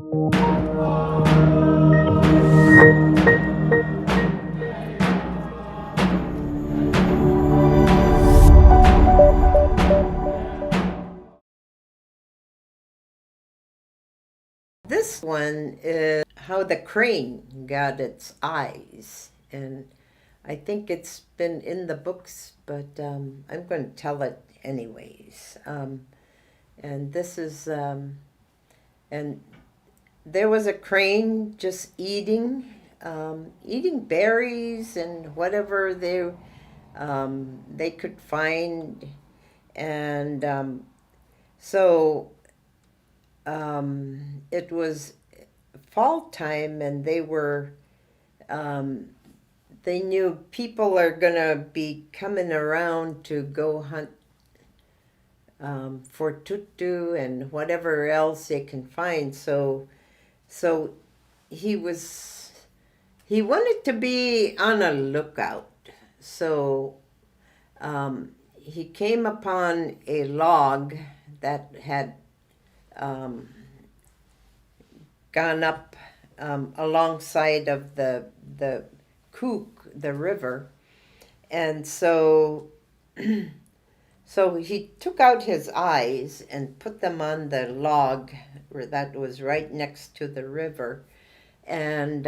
This one is how the crane got its eyes. And I think it's been in the books, but I'm going to tell it anyways. And this is, and there was a crane just eating berries and whatever they could find. And so it was fall time, and um, they knew people are gonna be coming around to go hunt for tutu and whatever else they can find. So he was he wanted to be on a lookout. So he came upon a log that had um, gone up alongside of the Kook, the river, and so he took out his eyes and put them on the log that was right next to the river, and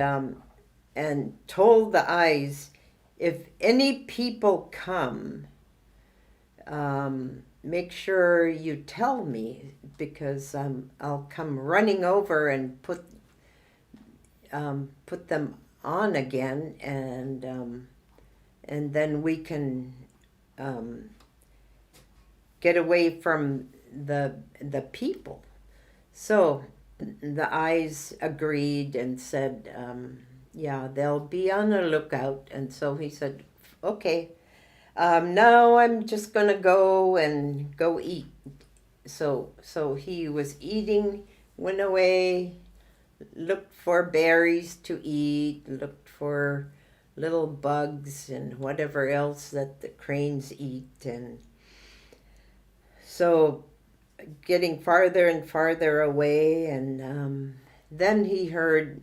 told the eyes, if any people come, make sure you tell me, because I'll come running over and put them on again, and then we can get away from the people. So the eyes agreed and said, yeah, they'll be on the lookout. And so he said, okay, now I'm just gonna go eat. So he was eating, went away, looked for berries to eat, looked for little bugs and whatever else that the cranes eat. And so getting farther and farther away, and then he heard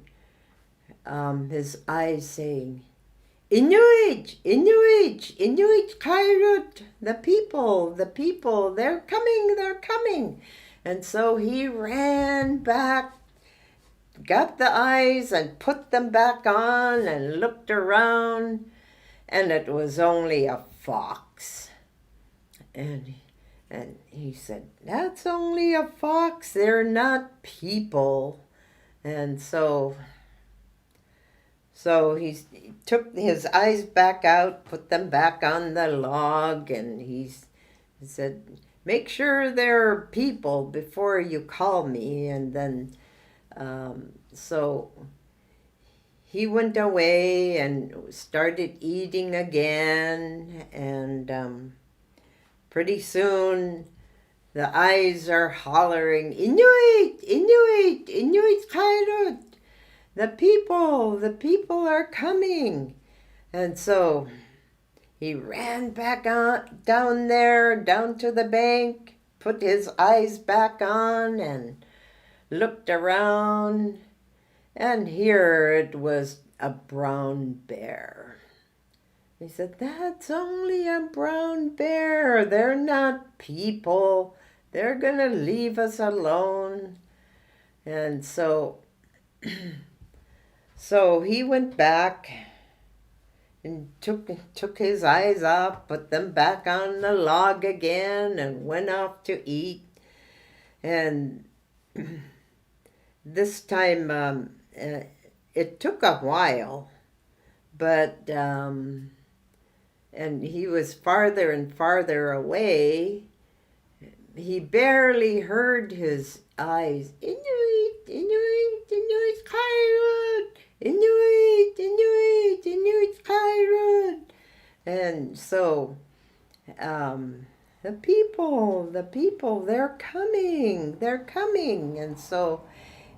his eyes saying, Inuit, Inuit, Inuit Kairut, the people, they're coming. And so he ran back, got the eyes and put them back on and looked around, and it was only a fox. And he said, that's only a fox, they're not people. And so he took his eyes back out, put them back on the log, and he said, make sure they're people before you call me. And then so he went away and started eating again, and pretty soon the eyes are hollering, Inuit, Inuit, Inuit Kairut. The people are coming. And so he ran back on down there, down to the bank, put his eyes back on and looked around, and here it was a brown bear. He said, that's only a brown bear. They're not people. They're gonna leave us alone. And so he went back and took his eyes off, put them back on the log again, and went off to eat. And this time it took a while, but and he was farther and farther away. He barely heard his eyes. Inuit, Inuit, Inuit Kairut, Inuit, Inuit, Inuit Kairut. And so the people, they're coming. And so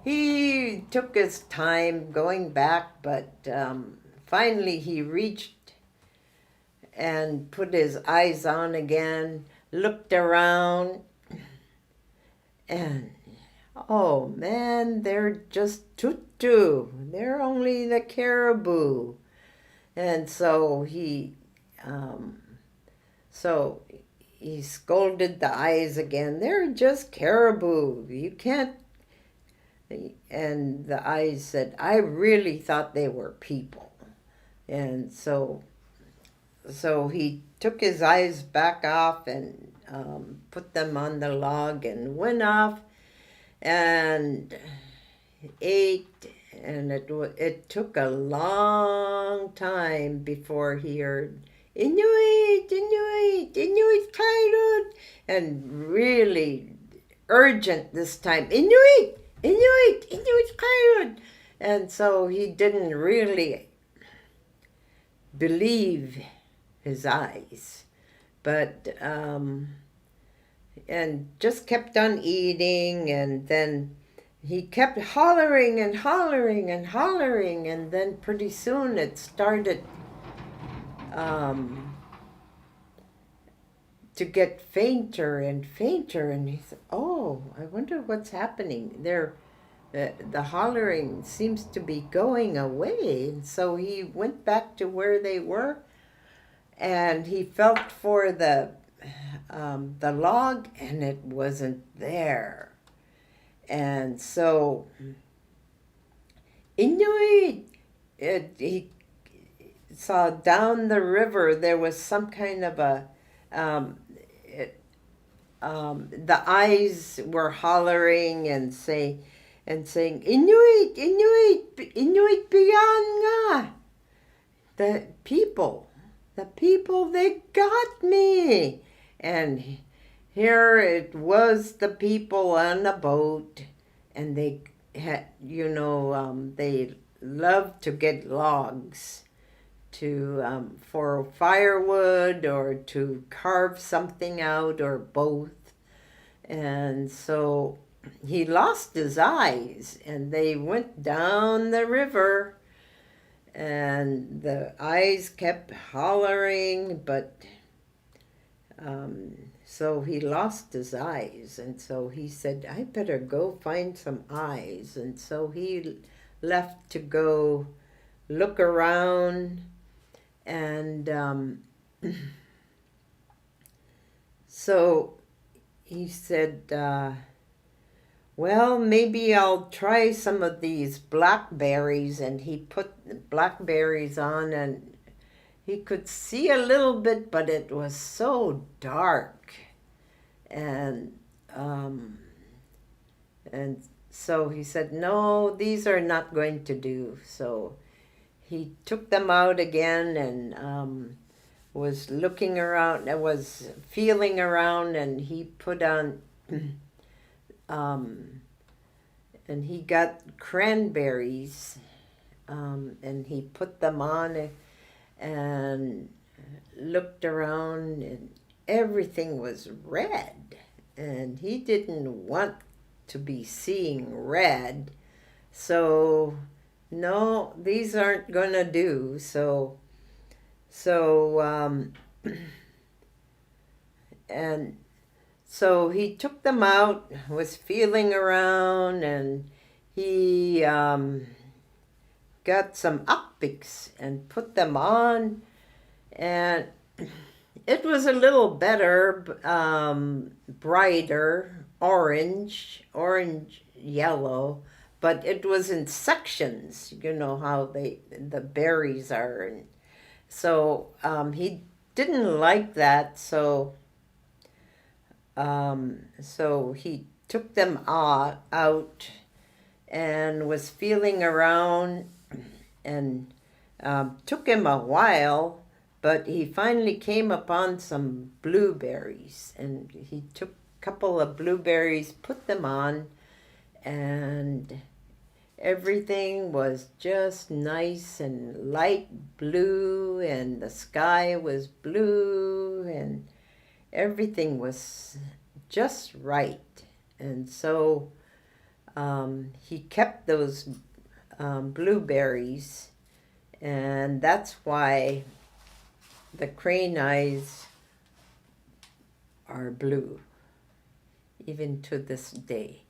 he took his time going back, but finally he reached and put his eyes on again, looked around, and Oh man, they're just tutu. They're only the caribou. And um, so he scolded the eyes again. They're just caribou. You can't. And the eyes said, I really thought they were people. And so he took his eyes back off and put them on the log and went off and ate. And it took a long time before he heard Inuit, Inuit, Inuit Kairut, and really urgent this time, Inuit, Inuit, Inuit Kairut. And so he didn't really believe his eyes, but and just kept on eating, and then he kept hollering and hollering and hollering, and then pretty soon it started to get fainter and fainter, and he said, oh, I wonder what's happening there. The hollering seems to be going away. And so he went back to where they were, and he felt for the log, and it wasn't there. And so Inuit, he saw down the river there was some kind of a the eyes were hollering and saying Inuit, Inuit, Inuit beyond nga. The people, they got me. And here it was, the people on a boat, and they had, they loved to get logs to for firewood or to carve something out or both. And so he lost his eyes, and they went down the river, and the eyes kept hollering, but so he lost his eyes, and so he said, I better go find some eyes. And so he left to go look around, and so he said, well, maybe I'll try some of these blackberries. And he put blackberries on, and he could see a little bit, but it was so dark. And so he said, no, these are not going to do. So he took them out again, and was looking around, was feeling around, and he put on and he got cranberries, and he put them on and looked around, and everything was red, and he didn't want to be seeing red. So no, these aren't gonna do. So and so he took them out, was feeling around, and he got some uppiks and put them on, and it was a little better, brighter, orange, yellow, but it was in sections. You know how the berries are, and so he didn't like that. So he took them out and was feeling around, and took him a while, but he finally came upon some blueberries, and he took a couple of blueberries, put them on, and everything was just nice and light blue, and the sky was blue, and everything was just right. And so he kept those blueberries, and that's why the crane eyes are blue, even to this day.